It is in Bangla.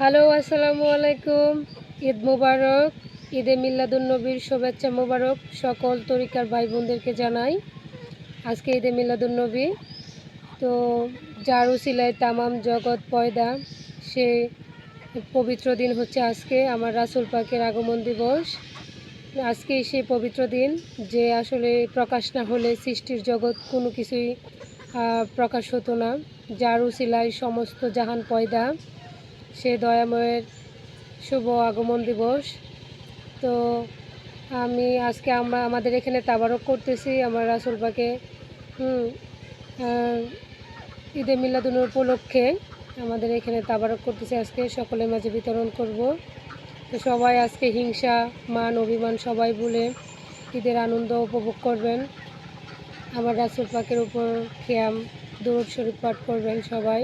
হ্যালো, আসসালামু আলাইকুম। ঈদ মোবারক। ঈদে মিলাদুন্নবীর শুভেচ্ছা মোবারক সকল তরিকার ভাই বোনদেরকে জানাই। আজকে ঈদে মিলাদুন্নবী, তো যার উসিলায় তামাম জগৎ পয়দা, সে পবিত্র দিন হচ্ছে আজকে আমার রাসূল পাকের আগমন দিবস। আজকেই সেই পবিত্র দিন, যে আসলে প্রকাশ না হলে সৃষ্টির জগৎ কোনো কিছুই প্রকাশ হতো না। যার উসিলায় সমস্ত জাহান পয়দা, সে দয়াময়ের শুভ আগমন দিবস। তো আজকে আমাদের এখানে তাবারক করতেছি আমার রাসূল পাকে ঈদে মিলাদুন্নবী উপলক্ষে আমাদের এখানে তাবারক করতেছি। আজকে সকলের মাঝে বিতরণ করব। তো সবাই আজকে হিংসা মান অভিমান সবাই ভুলে ঈদের আনন্দ উপভোগ করবেন। আমার রাসূল পাকের উপর খেয়াম দরুদ শরীফ পাঠ করবেন সবাই।